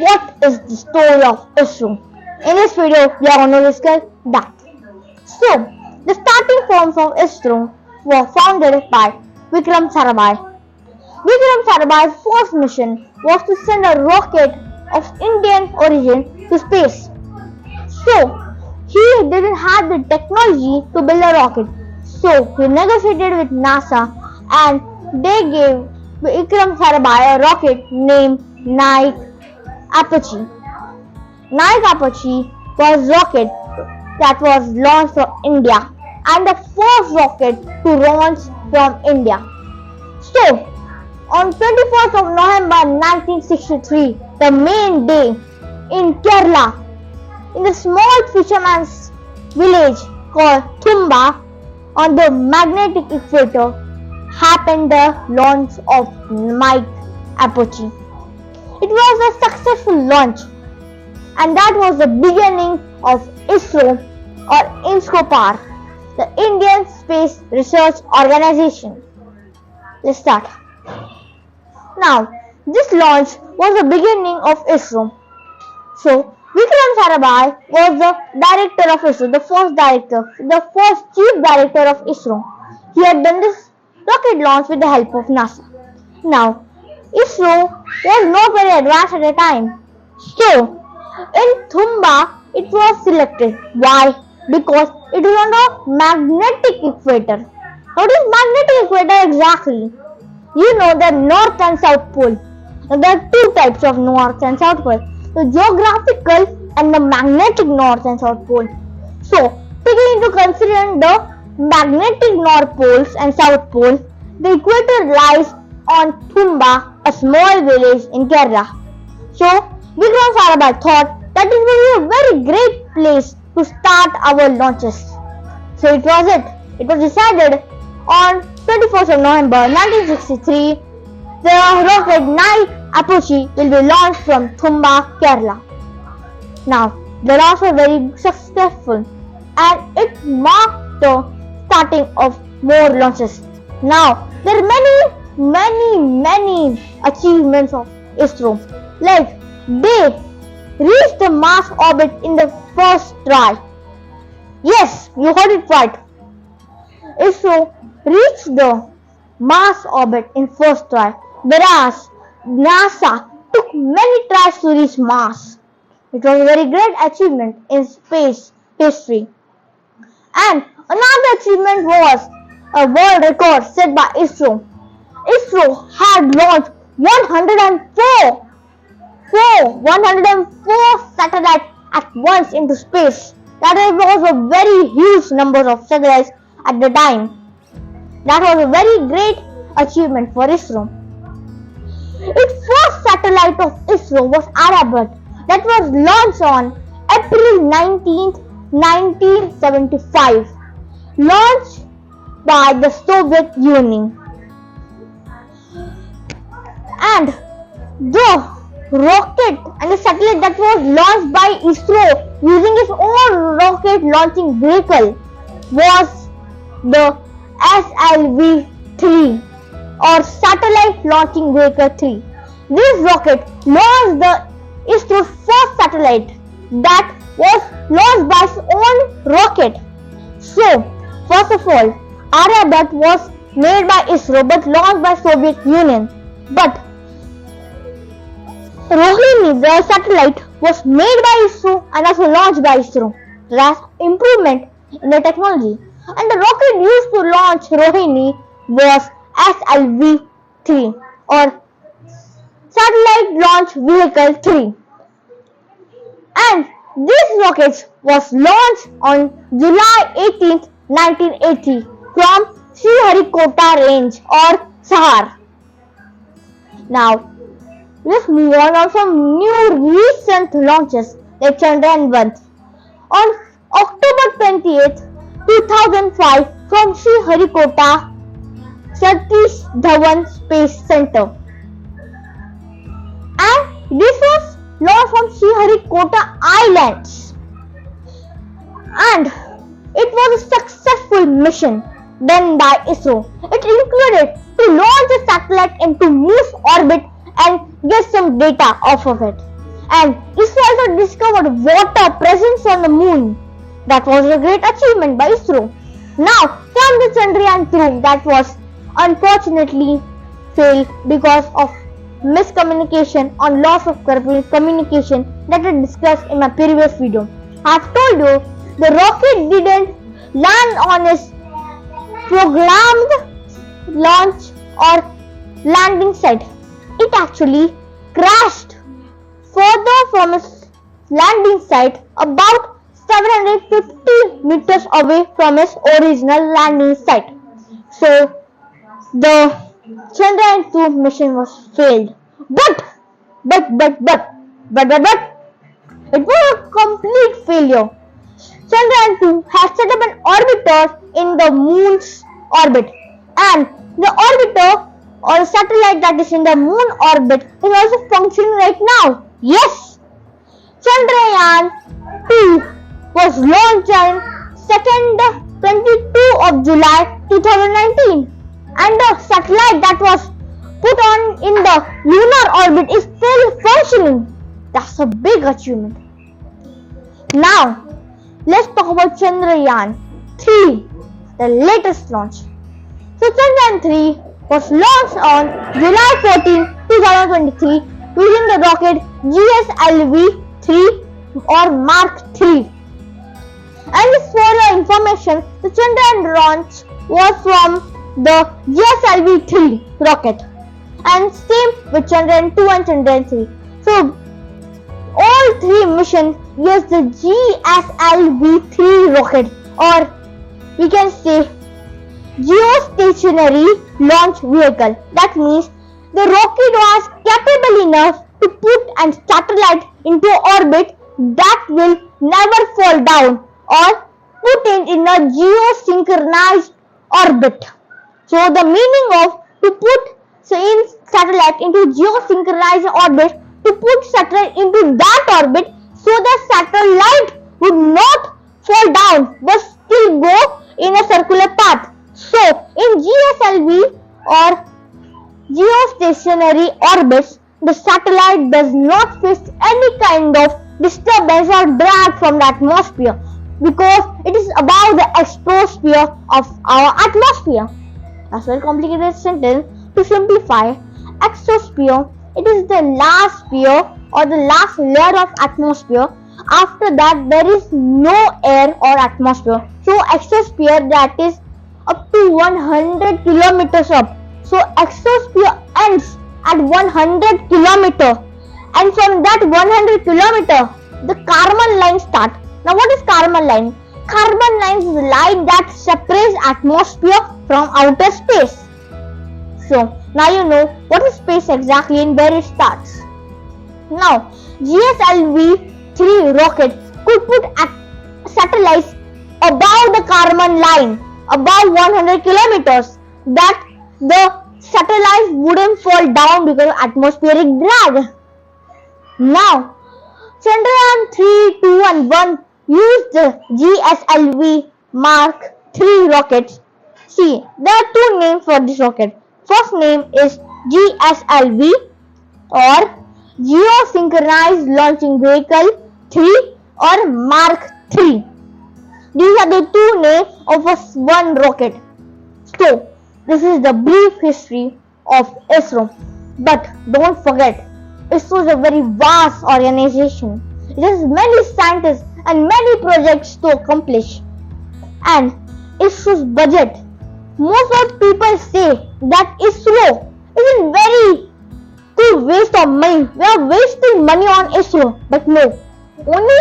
what is the story of ISRO? In this video, we are going to discuss that. So, the starting forms of ISRO were founded by Vikram Sarabhai. Vikram Sarabhai's first mission was to send a rocket of Indian origin to space. So, he didn't have the technology to build a rocket. So, he negotiated with NASA and they gave Vikram Sarabhai a rocket named Nike Apache. Nike Apache was a rocket that was launched from India and the first rocket to launch from India. So, on 21st of November 1963, the main day in Kerala, in the small fisherman's village called Thumba on the magnetic equator, happened the launch of Nike Apache. It was a successful launch and that was the beginning of ISRO or ISRO, the Indian Space Research Organization. Let's start. Now, this launch was the beginning of ISRO. So, Vikram Sarabhai was the director of ISRO, the first chief director of ISRO. He had done this rocket launch with the help of NASA. Now, ISRO was not very advanced at the time. So, in Thumba, it was selected. Why? Because it was on the magnetic equator. What is magnetic equator exactly? You know the North and South Pole. Now, there are two types of North and South Pole. The geographical and the magnetic North and South Pole. So, taking into consideration the magnetic North Poles and South Pole, the equator lies on Thumba, a small village in Kerala. So, Vikram Sarabhai thought that it would be a very great place to start our launches. So, it was it. It was decided on 21st of November 1963, the rocket Nike Apache will be launched from Thumba, Kerala. Now, the launch was very successful and it marked the starting of more launches. Now, there are many achievements of ISRO. Like, they reached the Mars orbit in the first try. Yes, you heard it right. ISRO reached the Mars orbit in first try, whereas NASA took many tries to reach Mars. It was a very great achievement in space history. And another achievement was a world record set by ISRO. ISRO had launched 104 satellites at once into space. That was a very huge number of satellites at the time. That was a very great achievement for ISRO. Its first satellite of ISRO was Aryabhat that was launched on April 19, 1975, launched by the Soviet Union. And the rocket and the satellite that was launched by ISRO using its own rocket launching vehicle was the SLV-3 or Satellite Launching Vehicle 3. This rocket launched the ISRO's first satellite that was launched by its own rocket. So, first of all, Aryabhat was made by ISRO but launched by Soviet Union. But Rohini, the satellite, was made by ISRO and also launched by ISRO. That's improvement in the technology. And the rocket used to launch Rohini was SLV-3 or Satellite Launch Vehicle 3. And this rocket was launched on July 18, 1980 from Sriharikota range or Sahar. Now, let's move on some new recent launches like Chandrayan 1. On October 28, 2005 from Sriharikota Satish Dhawan Space Center. And this was launched from Sriharikota Islands. And it was a successful mission done by ISRO. It included to launch a satellite into Moon's orbit and get some data off of it. And ISRO also discovered water presence on the moon. That was a great achievement by ISRO. Now from the Chandrayan 2 that was unfortunately failed because of miscommunication on loss of communication that I discussed in my previous video. I have told you the rocket didn't land on its programmed launch or landing site. It actually crashed further from its landing site about 750 meters away from its original landing site. So the Chandrayan 2 mission was failed. But it was a complete failure. Chandrayan 2 has set up an orbiter in the moon's orbit, and the orbiter or satellite that is in the moon orbit is also functioning right now. Yes, Chandrayan 2 was launched on 22 of July 2019, and the satellite that was put on in the lunar orbit is still functioning. That's a big achievement. Now, let's talk about Chandrayan 3, the latest launch. So Chandrayan 3 was launched on July 14, 2023 using the rocket GSLV-3 or Mark 3. And just for your information, the Chandrayan launch was from the GSLV-3 rocket, and same with Chandrayan 2 and Chandrayan 3. So all three missions use the GSLV-3 rocket, or we can say geostationary launch vehicle. That means the rocket was capable enough to put a satellite into orbit that will never fall down or put it in a geosynchronized orbit. So the meaning of to put satellite into geosynchronized orbit, to put satellite into that orbit so the satellite would not fall down but still go in a circular path. So in GSLV or geostationary orbits, the satellite does not face any kind of disturbance or drag from the atmosphere because it is above the exosphere of our atmosphere. That's a very complicated sentence. To simplify, exosphere, it is the last sphere or the last layer of atmosphere. After that, there is no air or atmosphere. So exosphere, that is up to 100 kilometers up. So exosphere ends at 100 kilometer, and from that 100 kilometer, the Kármán line starts. Now, what is Kármán line? Kármán line is the line that separates atmosphere from outer space. So now you know what is space exactly and where it starts. Now, GSLV-3 rocket could put satellites above the Kármán line, above 100 kilometers, that the satellites wouldn't fall down because of atmospheric drag. Now, Chandrayan 3, 2 and 1 used the GSLV Mark 3 rockets. See, there are two names for this rocket. First name is GSLV or Geosynchronized Launching Vehicle 3 or Mark 3. These are the two names of one rocket. So, this is the brief history of ISRO. But don't forget, ISRO is a very vast organization. It has many scientists and many projects to accomplish. And ISRO's budget, most of people say that ISRO isn't very good waste of money. We are wasting money on ISRO. But no, only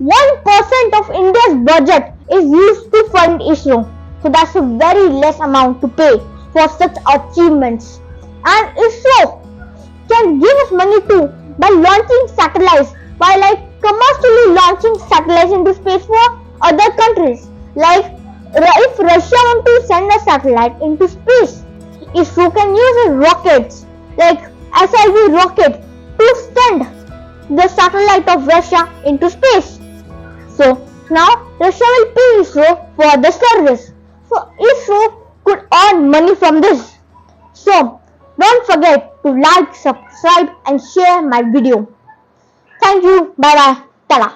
1% of India's budget is used to fund ISRO. So that's a very less amount to pay for such achievements. And ISRO can give us money too by launching satellites, by commercially launching satellites into space for other countries. Like if Russia want to send a satellite into space, ISRO can use rockets like SLV rocket to send the satellite of Russia into space. So now Russia will pay ISRO for the service. So ISRO could earn money from this. So don't forget to like, subscribe and share my video. Thank you. Bye bye. Tala.